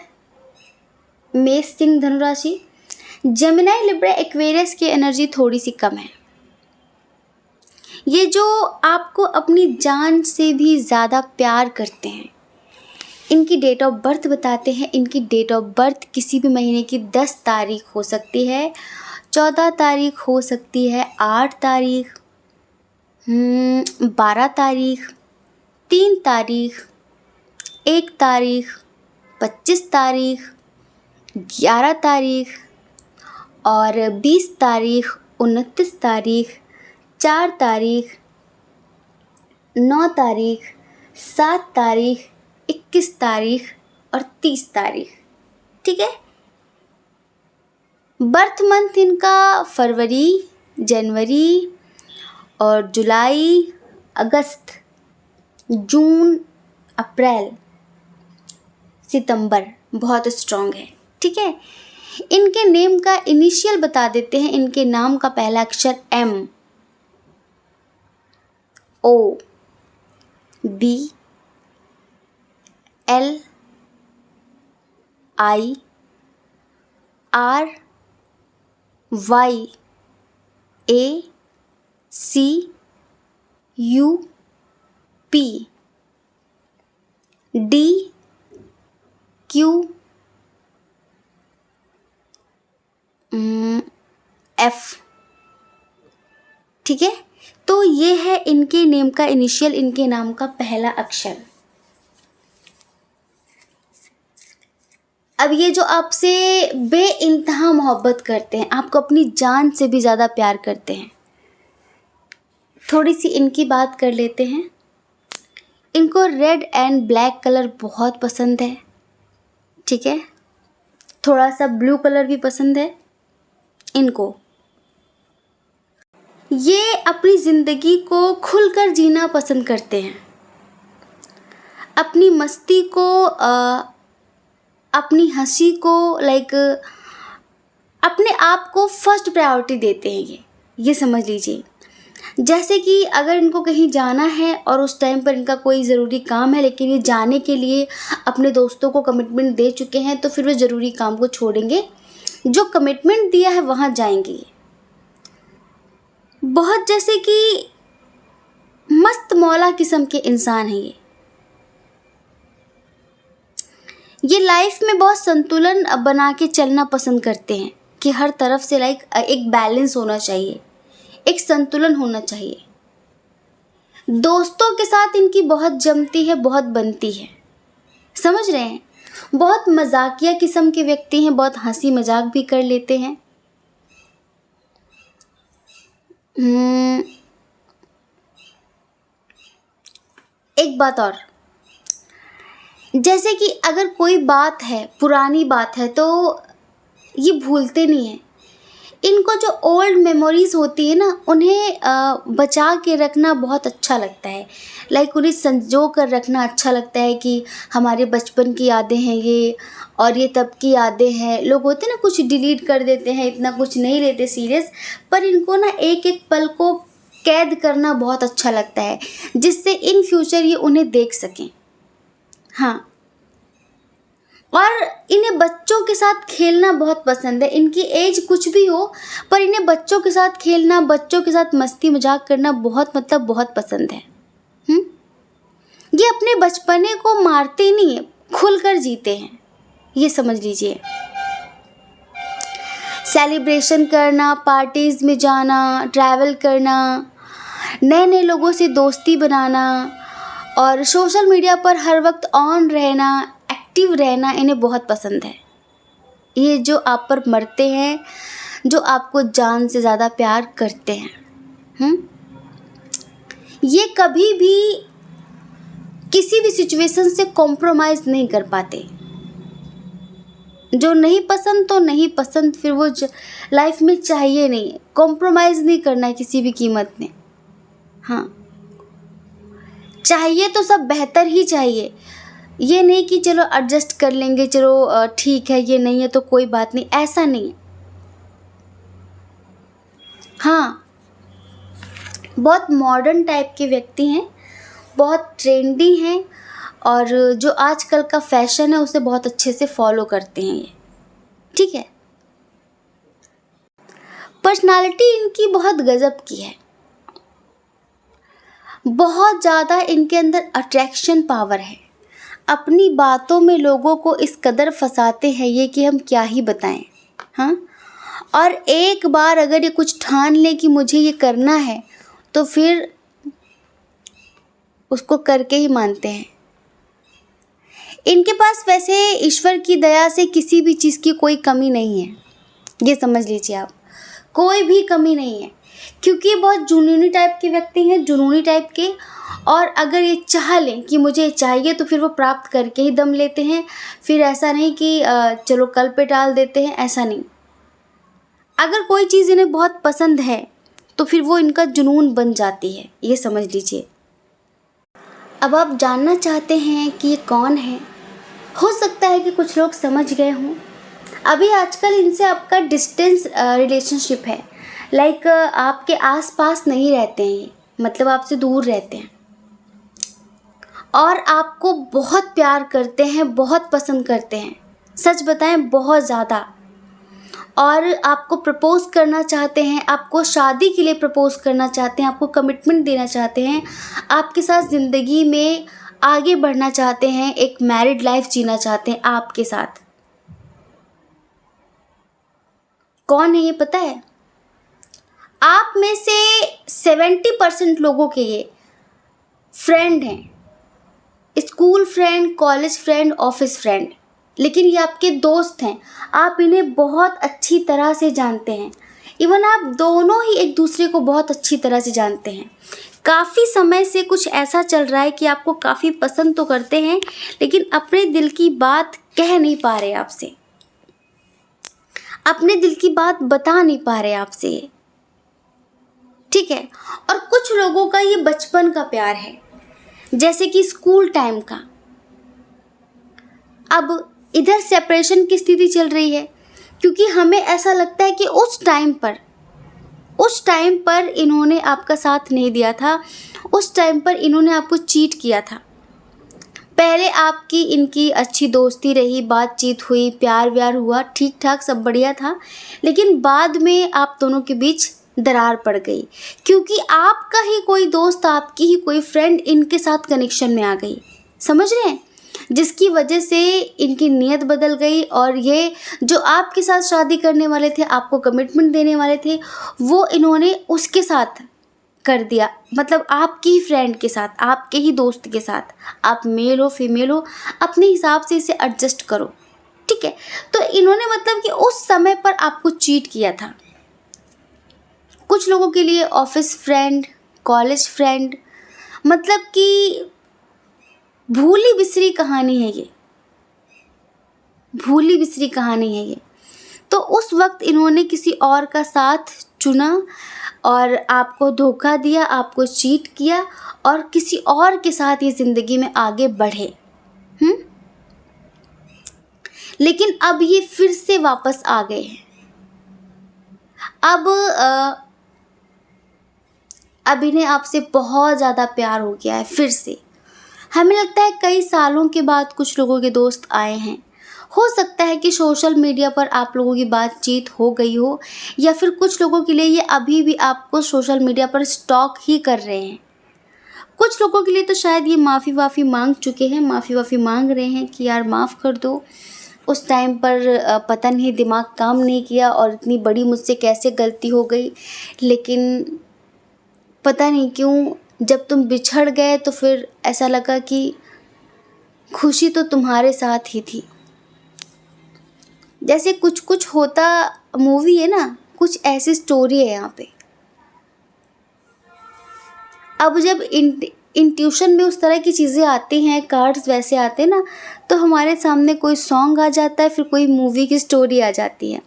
मेष, सिंह, धनु राशि, जेमिनी, लिब्रा, एक्वेरियस की एनर्जी थोड़ी सी कम है। ये जो आपको अपनी जान से भी ज़्यादा प्यार करते हैं, इनकी डेट ऑफ बर्थ बताते हैं। इनकी डेट ऑफ बर्थ किसी भी महीने की 10 तारीख हो सकती है, 14 तारीख हो सकती है, 8 तारीख, 12 तारीख, 3 तारीख, 1 तारीख, 25 तारीख, 11 तारीख और 20 तारीख 29 तारीख, 4 तारीख, 9 तारीख, 7 तारीख, 21 तारीख और 30 तारीख। ठीक है। बर्थ मंथ इनका फरवरी, जनवरी और जुलाई, अगस्त, जून, अप्रैल, सितंबर बहुत स्ट्रॉन्ग है। ठीक है। इनके नेम का इनिशियल बता देते हैं। इनके नाम का पहला अक्षर M, O, B, L, I, R, Y, A, C, U, P, D, Q, F। ठीक है। तो ये है इनके नेम का इनिशियल, इनके नाम का पहला अक्षर। अब ये जो आपसे बेइंतहा मोहब्बत करते हैं, आपको अपनी जान से भी ज़्यादा प्यार करते हैं, थोड़ी सी इनकी बात कर लेते हैं। इनको रेड एंड ब्लैक कलर बहुत पसंद है। ठीक है। थोड़ा सा ब्लू कलर भी पसंद है इनको। ये अपनी ज़िंदगी को खुलकर जीना पसंद करते हैं। अपनी मस्ती को, अपनी हंसी को, अपने आप को फर्स्ट प्रायोरिटी देते हैं ये समझ लीजिए। जैसे कि अगर इनको कहीं जाना है और उस टाइम पर इनका कोई ज़रूरी काम है, लेकिन ये जाने के लिए अपने दोस्तों को कमिटमेंट दे चुके हैं, तो फिर वो ज़रूरी काम को छोड़ेंगे, जो कमिटमेंट दिया है वहाँ जाएंगे। बहुत जैसे कि मस्त मौला किस्म के इंसान हैं ये लाइफ में बहुत संतुलन बना के चलना पसंद करते हैं कि हर तरफ से एक बैलेंस होना चाहिए, एक संतुलन होना चाहिए। दोस्तों के साथ इनकी बहुत जमती है, बहुत बनती है। समझ रहे हैं। बहुत मजाकिया किस्म के व्यक्ति हैं, बहुत हंसी मजाक भी कर लेते हैं। एक बात और, जैसे कि अगर कोई बात है, पुरानी बात है, तो ये भूलते नहीं हैं। इनको जो ओल्ड मेमोरीज होती है ना, उन्हें बचा के रखना बहुत अच्छा लगता है। उन्हें संजो कर रखना अच्छा लगता है कि हमारे बचपन की यादें हैं ये, और ये तब की यादें हैं। लोग होते हैं ना, कुछ डिलीट कर देते हैं, इतना कुछ नहीं लेते सीरियस, पर इनको ना एक एक पल को कैद करना बहुत अच्छा लगता है, जिससे इन फ्यूचर ये उन्हें देख सकें। हाँ। और इन्हें बच्चों के साथ खेलना बहुत पसंद है। इनकी एज कुछ भी हो, पर इन्हें बच्चों के साथ खेलना, बच्चों के साथ मस्ती मजाक करना बहुत पसंद है। ये अपने बचपने को मारते नहीं है, खुलकर जीते हैं, ये समझ लीजिए। सेलिब्रेशन करना, पार्टीज में जाना, ट्रैवल करना, नए नए लोगों से दोस्ती बनाना और सोशल मीडिया पर हर वक्त ऑन रहना, एक्टिव रहना इन्हें बहुत पसंद है। ये जो आप पर मरते हैं, जो आपको जान से ज़्यादा प्यार करते हैं। ये कभी भी किसी भी सिचुएशन से कॉम्प्रोमाइज़ नहीं कर पाते। जो नहीं पसंद तो नहीं पसंद, फिर वो लाइफ में चाहिए नहीं। कॉम्प्रोमाइज़ नहीं करना है किसी भी कीमत में। हाँ, चाहिए तो सब बेहतर ही चाहिए। ये नहीं कि चलो एडजस्ट कर लेंगे, चलो ठीक है, ये नहीं है तो कोई बात नहीं, ऐसा नहीं है। हाँ, बहुत मॉडर्न टाइप के व्यक्ति हैं, बहुत ट्रेंडी हैं, और जो आजकल का फैशन है उसे बहुत अच्छे से फॉलो करते हैं ये। ठीक है। पर्सनालिटी इनकी बहुत गजब की है। बहुत ज़्यादा इनके अंदर अट्रैक्शन पावर है। अपनी बातों में लोगों को इस कदर फंसाते हैं ये कि हम क्या ही बताएं। हाँ, और एक बार अगर ये कुछ ठान लें कि मुझे ये करना है, तो फिर उसको करके ही मानते हैं। इनके पास वैसे ईश्वर की दया से किसी भी चीज़ की कोई कमी नहीं है, ये समझ लीजिए आप। कोई भी कमी नहीं है, क्योंकि ये बहुत जुनूनी टाइप के व्यक्ति हैं, जुनूनी टाइप के। और अगर ये चाह लें कि मुझे ये चाहिए तो फिर वो प्राप्त करके ही दम लेते हैं। फिर ऐसा नहीं कि चलो कल पे टाल देते हैं, ऐसा नहीं। अगर कोई चीज़ इन्हें बहुत पसंद है तो फिर वो इनका जुनून बन जाती है, ये समझ लीजिए। अब आप जानना चाहते हैं कि ये कौन है। हो सकता है कि कुछ लोग समझ गए हों। अभी आजकल इनसे आपका डिस्टेंस रिलेशनशिप है, लाइक आपके आसपास नहीं रहते हैं ये, मतलब आपसे दूर रहते हैं और आपको बहुत प्यार करते हैं, बहुत पसंद करते हैं, सच बताएं बहुत ज़्यादा। और आपको प्रपोज़ करना चाहते हैं, आपको शादी के लिए प्रपोज़ करना चाहते हैं, आपको कमिटमेंट देना चाहते हैं, आपके साथ ज़िंदगी में आगे बढ़ना चाहते हैं, एक मैरिड लाइफ जीना चाहते हैं आपके साथ। कौन है ये पता है? आप में से 70% लोगों के ये फ्रेंड हैं, school friend, college friend, office friend, लेकिन ये आपके दोस्त हैं। आप इन्हें बहुत अच्छी तरह से जानते हैं। इवन आप दोनों ही एक दूसरे को बहुत अच्छी तरह से जानते हैं। काफ़ी समय से कुछ ऐसा चल रहा है कि आपको काफ़ी पसंद तो करते हैं, लेकिन अपने दिल की बात कह नहीं पा रहे आपसे, अपने दिल की बात बता नहीं पा रहे आपसे, ठीक है। और कुछ लोगों का ये बचपन का प्यार है, जैसे कि स्कूल टाइम का। अब इधर सेपरेशन की स्थिति चल रही है, क्योंकि हमें ऐसा लगता है कि उस टाइम पर इन्होंने आपका साथ नहीं दिया था, उस टाइम पर इन्होंने आपको चीट किया था। पहले आपकी इनकी अच्छी दोस्ती रही, बातचीत हुई, प्यार व्यार हुआ, ठीक ठाक सब बढ़िया था, लेकिन बाद में आप दोनों के बीच दरार पड़ गई, क्योंकि आपका ही कोई दोस्त, आपकी ही कोई फ्रेंड इनके साथ कनेक्शन में आ गई, समझ रहे हैं, जिसकी वजह से इनकी नीयत बदल गई। और ये जो आपके साथ शादी करने वाले थे, आपको कमिटमेंट देने वाले थे, वो इन्होंने उसके साथ कर दिया, मतलब आपकी फ्रेंड के साथ, आपके ही दोस्त के साथ। आप मेल हो फीमेल हो, अपने हिसाब से इसे एडजस्ट करो, ठीक है। तो इन्होंने मतलब कि उस समय पर आपको चीट किया था। कुछ लोगों के लिए ऑफिस फ्रेंड, कॉलेज फ्रेंड, मतलब कि भूली बिसरी कहानी है ये, भूली बिसरी कहानी है ये। तो उस वक्त इन्होंने किसी और का साथ चुना और आपको धोखा दिया, आपको चीट किया और किसी और के साथ ये ज़िंदगी में आगे बढ़े। लेकिन अब ये फिर से वापस आ गए हैं। अब इन्हें आपसे बहुत ज़्यादा प्यार हो गया है फिर से। हमें लगता है कई सालों के बाद कुछ लोगों के दोस्त आए हैं। हो सकता है कि सोशल मीडिया पर आप लोगों की बातचीत हो गई हो, या फिर कुछ लोगों के लिए ये अभी भी आपको सोशल मीडिया पर स्टॉक ही कर रहे हैं। कुछ लोगों के लिए तो शायद ये माफ़ी वाफ़ी मांग चुके हैं, माफ़ी वाफ़ी मांग रहे हैं कि यार माफ़ कर दो, उस टाइम पर पता नहीं दिमाग काम नहीं किया और इतनी बड़ी मुझसे कैसे गलती हो गई। लेकिन पता नहीं क्यों जब तुम बिछड़ गए तो फिर ऐसा लगा कि खुशी तो तुम्हारे साथ ही थी। जैसे कुछ कुछ होता मूवी है ना, कुछ ऐसी स्टोरी है यहाँ पे। अब जब इंट्यूशन में उस तरह की चीज़ें आती हैं, कार्ड्स वैसे आते हैं ना, तो हमारे सामने कोई सॉन्ग आ जाता है, फिर कोई मूवी की स्टोरी आ जाती है।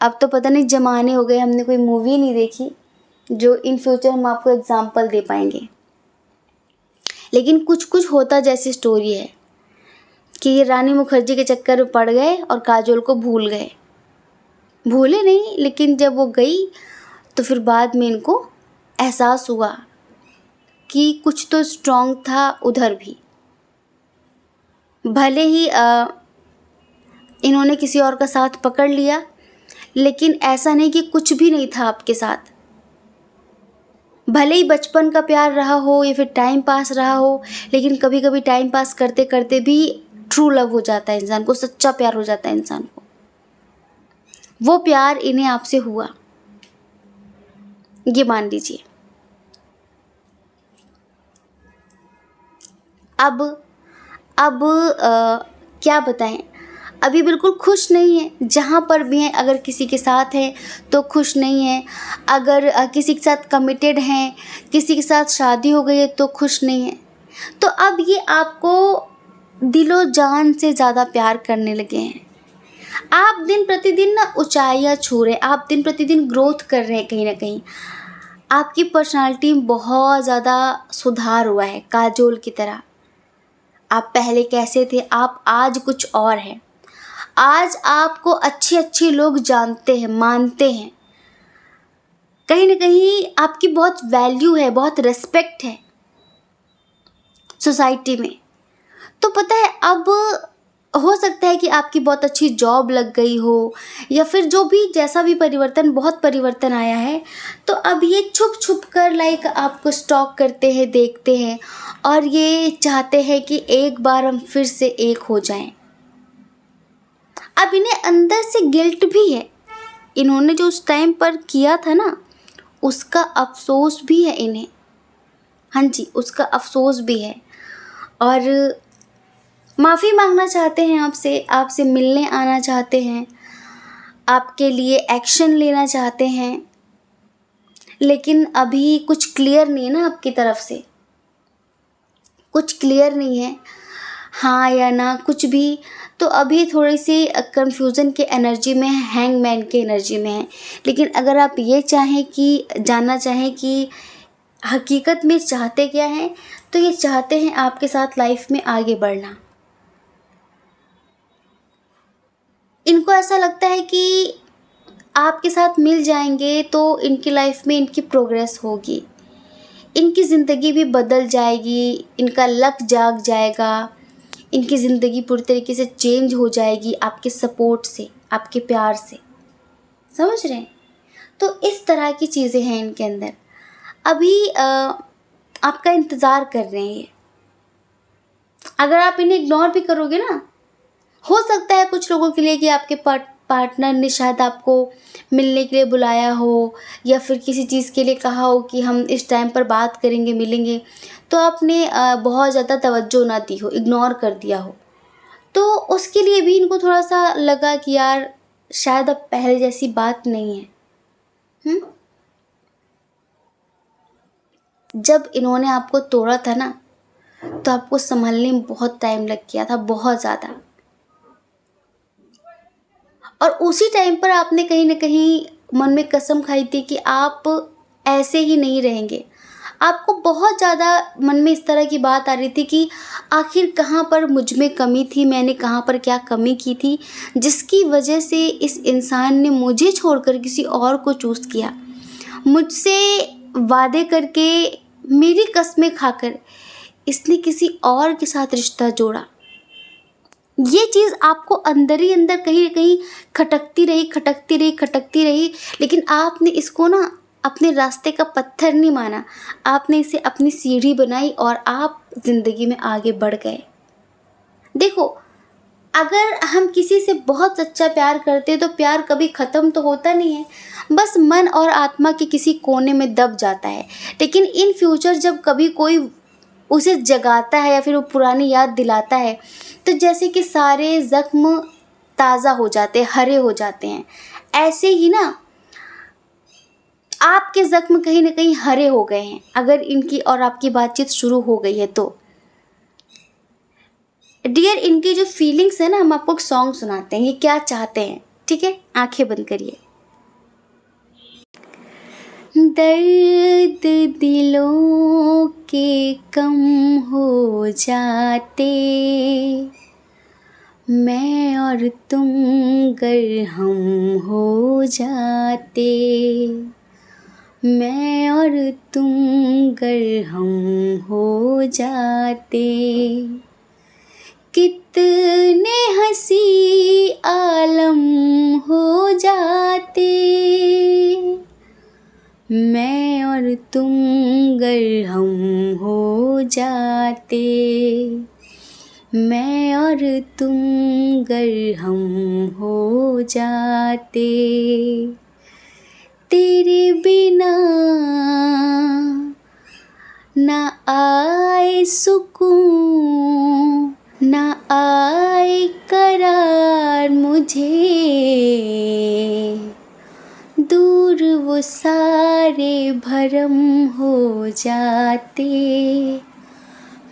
अब तो पता नहीं ज़माने हो गए, हमने कोई मूवी नहीं देखी जो इन फ्यूचर हम आपको एग्जाम्पल दे पाएंगे। लेकिन कुछ कुछ होता जैसी स्टोरी है कि ये रानी मुखर्जी के चक्कर में पड़ गए और काजोल को भूल गए। भूले नहीं, लेकिन जब वो गई तो फिर बाद में इनको एहसास हुआ कि कुछ तो स्ट्रॉन्ग था उधर भी। भले ही इन्होंने किसी और का साथ पकड़ लिया, लेकिन ऐसा नहीं कि कुछ भी नहीं था आपके साथ। भले ही बचपन का प्यार रहा हो या फिर टाइम पास रहा हो, लेकिन कभी कभी टाइम पास करते करते भी ट्रू लव हो जाता है इंसान को, सच्चा प्यार हो जाता है इंसान को। वो प्यार इन्हें आपसे हुआ, ये मान लीजिए। अब क्या बताएं, अभी बिल्कुल खुश नहीं है, जहाँ पर भी हैं, अगर किसी के साथ हैं तो खुश नहीं है, अगर किसी के साथ कमिटेड हैं, किसी के साथ शादी हो गई है तो खुश नहीं है। तो अब ये आपको दिलो जान से ज़्यादा प्यार करने लगे हैं। आप दिन प्रतिदिन ना ऊंचाइयाँ छू रहे हैं, आप दिन प्रतिदिन ग्रोथ कर रहे हैं कहीं ना कहीं। आपकी पर्सनालिटी में बहुत ज़्यादा सुधार हुआ है, काजोल की तरह। आप पहले कैसे थे, आप आज कुछ और हैं। आज आपको अच्छे अच्छे लोग जानते हैं, मानते हैं। कहीं ना कहीं आपकी बहुत वैल्यू है, बहुत रिस्पेक्ट है सोसाइटी में। तो पता है, अब हो सकता है कि आपकी बहुत अच्छी जॉब लग गई हो, या फिर जो भी जैसा भी परिवर्तन, बहुत परिवर्तन आया है। तो अब ये छुप छुप कर लाइक आपको स्टॉक करते हैं, देखते हैं, और ये चाहते हैं कि एक बार हम फिर से एक हो जाएं। अब इन्हें अंदर से गिल्ट भी है, इन्होंने जो उस टाइम पर किया था ना, उसका अफसोस भी है इन्हें। हाँ जी, उसका अफसोस भी है, और माफ़ी मांगना चाहते हैं आपसे, आपसे मिलने आना चाहते हैं, आपके लिए एक्शन लेना चाहते हैं। लेकिन अभी कुछ क्लियर नहीं है ना आपकी तरफ से, कुछ क्लियर नहीं है, हाँ या ना, कुछ भी। तो अभी थोड़ी सी कंफ्यूजन के एनर्जी में है, हैंगमैन के एनर्जी में है। लेकिन अगर आप ये चाहें कि जानना चाहें कि हकीकत में चाहते क्या हैं, तो ये चाहते हैं आपके साथ लाइफ में आगे बढ़ना। इनको ऐसा लगता है कि आपके साथ मिल जाएंगे तो इनकी लाइफ में इनकी प्रोग्रेस होगी, इनकी ज़िंदगी भी बदल जाएगी, इनका लक जाग जाएगा, इनकी ज़िंदगी पूरी तरीके से चेंज हो जाएगी आपके सपोर्ट से, आपके प्यार से। समझ रहे हैं? तो इस तरह की चीज़ें हैं इनके अंदर। अभी आपका इंतज़ार कर रहे हैं ये। अगर आप इन्हें इग्नोर भी करोगे ना, हो सकता है कुछ लोगों के लिए कि आपके पार्टनर ने शायद आपको मिलने के लिए बुलाया हो, या फिर किसी चीज़ के लिए कहा हो कि हम इस टाइम पर बात करेंगे, मिलेंगे, तो आपने बहुत ज़्यादा तवज्जो ना दी हो, इग्नोर कर दिया हो। तो उसके लिए भी इनको थोड़ा सा लगा कि यार शायद अब पहले जैसी बात नहीं है। जब इन्होंने आपको तोड़ा था ना, तो आपको संभलने में बहुत टाइम लग गया था, बहुत ज़्यादा। और उसी टाइम पर आपने कहीं ना कहीं मन में कसम खाई थी कि आप ऐसे ही नहीं रहेंगे। आपको बहुत ज़्यादा मन में इस तरह की बात आ रही थी कि आखिर कहाँ पर मुझ में कमी थी, मैंने कहाँ पर क्या कमी की थी, जिसकी वजह से इस इंसान ने मुझे छोड़कर किसी और को चूज़ किया, मुझसे वादे करके, मेरी कस्में खाकर इसने किसी और के साथ रिश्ता जोड़ा। ये चीज़ आपको अंदर ही अंदर कहीं ना कहीं खटकती रही, खटकती रही, खटकती रही। लेकिन आपने इसको ना अपने रास्ते का पत्थर नहीं माना, आपने इसे अपनी सीढ़ी बनाई और आप ज़िंदगी में आगे बढ़ गए। देखो, अगर हम किसी से बहुत सच्चा प्यार करते हैं तो प्यार कभी ख़त्म तो होता नहीं है, बस मन और आत्मा के किसी कोने में दब जाता है। लेकिन इन फ्यूचर जब कभी कोई उसे जगाता है या फिर वो पुरानी याद दिलाता है, तो जैसे कि सारे ज़ख्म ताज़ा हो जाते हैं, हरे हो जाते हैं। ऐसे ही ना आपके ज़ख्म कहीं ना कहीं हरे हो गए हैं, अगर इनकी और आपकी बातचीत शुरू हो गई है तो। डियर, इनकी जो फीलिंग्स है ना, हम आपको एक सॉन्ग सुनाते हैं, ये क्या चाहते हैं, ठीक है? आंखें बंद करिए। दर्द दिलों के कम हो जाते, मैं और तुम गर हम हो जाते, मैं और तुम गर हम हो जाते, कितने हंसी आलम हो जाते, मैं और तुम गर हम हो जाते, मैं और तुम गर हम हो जाते, तेरे बिना ना आए सुकून, ना आए करार, मुझे, दूर वो सारे भरम हो जाते,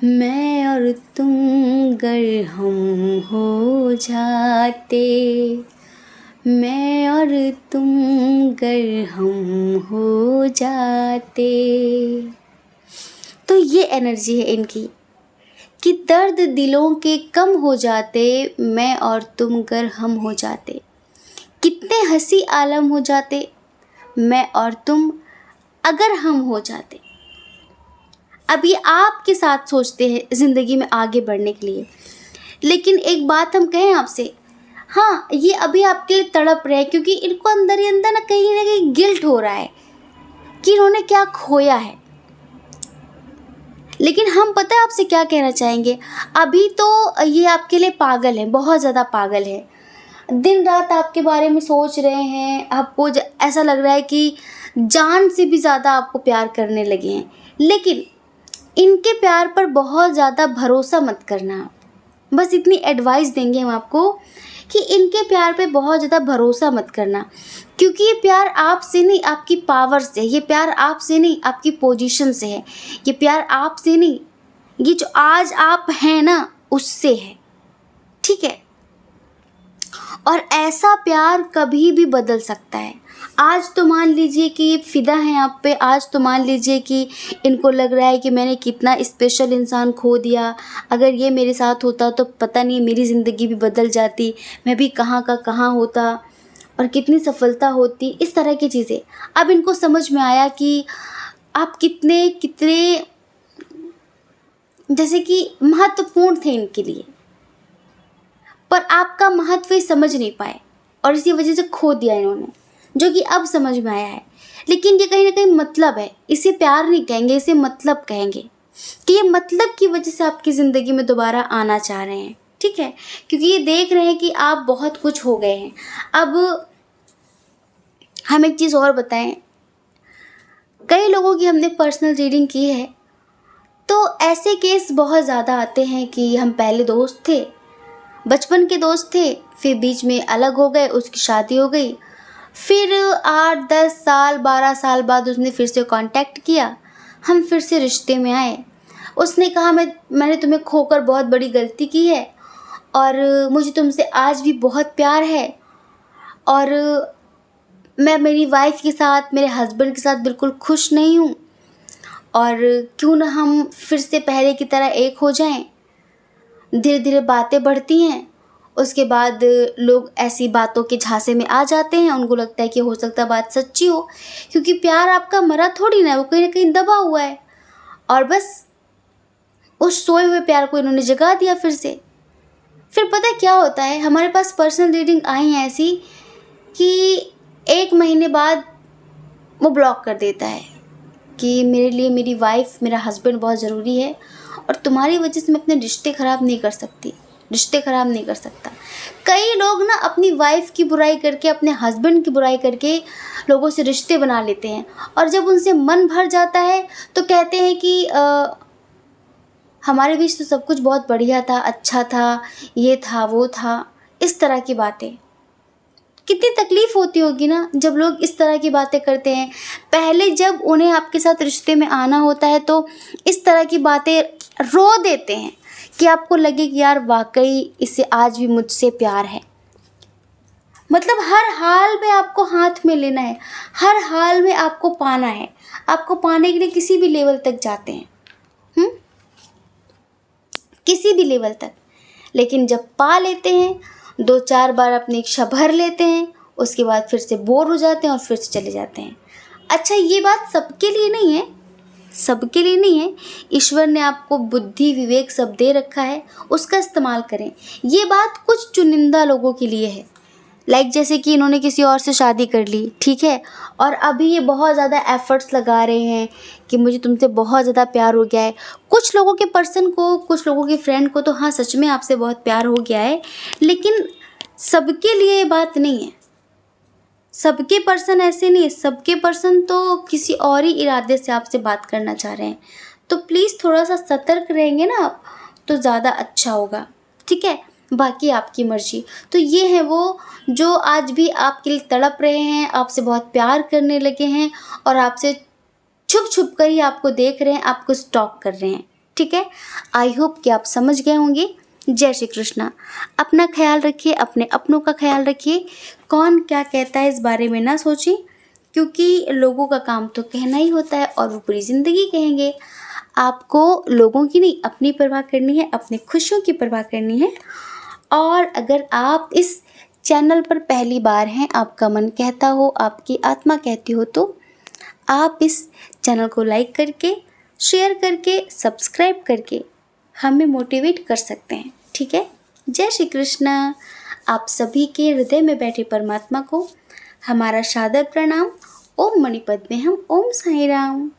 मैं और तुम गर हम हो जाते, मैं और तुम गर हम हो जाते। तो ये एनर्जी है इनकी कि दर्द दिलों के कम हो जाते, मैं और तुम गर हम हो जाते, कितने हंसी आलम हो जाते, मैं और तुम अगर हम हो जाते। अब ये आपके साथ सोचते हैं ज़िंदगी में आगे बढ़ने के लिए, लेकिन एक बात हम कहें आपसे, हाँ ये अभी आपके लिए तड़प रहे हैं क्योंकि इनको अंदर ही अंदर ना कहीं गिल्ट हो रहा है कि इन्होंने क्या खोया है। लेकिन हम पता है आपसे क्या कहना चाहेंगे, अभी तो ये आपके लिए पागल हैं, बहुत ज़्यादा पागल है, दिन रात आपके बारे में सोच रहे हैं, आपको ऐसा लग रहा है कि जान से भी ज़्यादा आपको प्यार करने लगे हैं। लेकिन इनके प्यार पर बहुत ज़्यादा भरोसा मत करना। बस इतनी एडवाइस देंगे हम आपको कि इनके प्यार पे बहुत ज़्यादा भरोसा मत करना, क्योंकि ये प्यार आपसे नहीं आपकी पावर से, ये प्यार आपसे नहीं आपकी पोजीशन से है, ये प्यार आपसे नहीं, ये जो आज आप हैं ना उससे है, ठीक है। और ऐसा प्यार कभी भी बदल सकता है। आज तो मान लीजिए कि ये फ़िदा हैं आप पे, आज तो मान लीजिए कि इनको लग रहा है कि मैंने कितना स्पेशल इंसान खो दिया, अगर ये मेरे साथ होता तो पता नहीं मेरी ज़िंदगी भी बदल जाती, मैं भी कहाँ का कहाँ होता और कितनी सफलता होती, इस तरह की चीज़ें। अब इनको समझ में आया कि आप कितने कितने जैसे कि महत्वपूर्ण थे इनके लिए, पर आपका महत्व ये समझ नहीं पाए और इसी वजह से खो दिया इन्होंने, जो कि अब समझ में आया है। लेकिन ये कहीं ना कहीं मतलब है, इसे प्यार नहीं कहेंगे, इसे मतलब कहेंगे कि ये मतलब की वजह से आपकी ज़िंदगी में दोबारा आना चाह रहे हैं, ठीक है, क्योंकि ये देख रहे हैं कि आप बहुत कुछ हो गए हैं। अब हम एक चीज़ और बताएं, कई लोगों की हमने पर्सनल रीडिंग की है तो ऐसे केस बहुत ज़्यादा आते हैं कि हम पहले दोस्त थे, बचपन के दोस्त थे, फिर बीच में अलग हो गए, उसकी शादी हो गई, फिर 8-10 साल 12 साल बाद उसने फिर से कांटेक्ट किया, हम फिर से रिश्ते में आए। उसने कहा मैंने तुम्हें खोकर बहुत बड़ी गलती की है और मुझे तुमसे आज भी बहुत प्यार है और मैं मेरी वाइफ के साथ, मेरे हस्बैंड के साथ बिल्कुल खुश नहीं हूँ और क्यों ना हम फिर से पहले की तरह एक हो जाएं। धीरे धीरे बातें बढ़ती हैं, उसके बाद लोग ऐसी बातों के झांसे में आ जाते हैं, उनको लगता है कि हो सकता है बात सच्ची हो, क्योंकि प्यार आपका मरा थोड़ी ना, वो कहीं ना कहीं दबा हुआ है और बस उस सोए हुए प्यार को इन्होंने जगा दिया फिर से। फिर पता है क्या होता है, हमारे पास पर्सनल रीडिंग आई है ऐसी कि 1 महीने बाद वो ब्लॉक कर देता है कि मेरे लिए मेरी वाइफ, मेरा हस्बैंड बहुत ज़रूरी है और तुम्हारी वजह से मैं अपने रिश्ते ख़राब नहीं कर सकती, रिश्ते ख़राब नहीं कर सकता। कई लोग ना अपनी वाइफ की बुराई करके, अपने हस्बैंड की बुराई करके लोगों से रिश्ते बना लेते हैं और जब उनसे मन भर जाता है तो कहते हैं कि हमारे बीच तो सब कुछ बहुत बढ़िया था, अच्छा था, ये था वो था, इस तरह की बातें। कितनी तकलीफ़ होती होगी ना जब लोग इस तरह की बातें करते हैं। पहले जब उन्हें आपके साथ रिश्ते में आना होता है तो इस तरह की बातें रो देते हैं कि आपको लगे कि यार वाकई इसे आज भी मुझसे प्यार है। मतलब हर हाल में आपको हाथ में लेना है, हर हाल में आपको पाना है, आपको पाने के लिए किसी भी लेवल तक जाते हैं, किसी भी लेवल तक। लेकिन जब पा लेते हैं, 2-4 बार अपनी इच्छा भर लेते हैं, उसके बाद फिर से बोर हो जाते हैं और फिर से चले जाते हैं। अच्छा, ये बात सबके लिए नहीं है, सबके लिए नहीं है। ईश्वर ने आपको बुद्धि विवेक सब दे रखा है, उसका इस्तेमाल करें। ये बात कुछ चुनिंदा लोगों के लिए है, लाइक जैसे कि इन्होंने किसी और से शादी कर ली, ठीक है, और अभी ये बहुत ज़्यादा एफ़र्ट्स लगा रहे हैं कि मुझे तुमसे बहुत ज़्यादा प्यार हो गया है। कुछ लोगों के पर्सन को, कुछ लोगों के फ्रेंड को तो हाँ सच में आपसे बहुत प्यार हो गया है, लेकिन सबके लिए ये बात नहीं है। सबके पर्सन ऐसे नहीं है, सबके पर्सन तो किसी और ही इरादे से आपसे बात करना चाह रहे हैं। तो प्लीज़ थोड़ा सा सतर्क रहेंगे ना आप तो ज़्यादा अच्छा होगा, ठीक है। बाकी आपकी मर्ज़ी। तो ये है वो जो आज भी आपके लिए तड़प रहे हैं, आपसे बहुत प्यार करने लगे हैं और आपसे छुप-छुप कर ही आपको देख रहे हैं, आपको स्टॉक कर रहे हैं, ठीक है? आई होप कि आप समझ गए होंगे। जय श्री कृष्णा। अपना ख़्याल रखिए, अपने अपनों का ख़्याल रखिए। कौन क्या कहता है इस बारे में ना सोचिए, क्योंकि लोगों का काम तो कहना ही होता है और वो पूरी ज़िंदगी कहेंगे। आपको लोगों की नहीं, अपनी परवाह करनी है, अपनी खुशियों की परवाह करनी है। और अगर आप इस चैनल पर पहली बार हैं, आपका मन कहता हो, आपकी आत्मा कहती हो, तो आप इस चैनल को लाइक करके, शेयर करके, सब्सक्राइब करके हमें मोटिवेट कर सकते हैं, ठीक है? जय श्री कृष्ण। आप सभी के हृदय में बैठे परमात्मा को हमारा सादर प्रणाम। ओम मणिपद्मे हम। ओम साईं राम।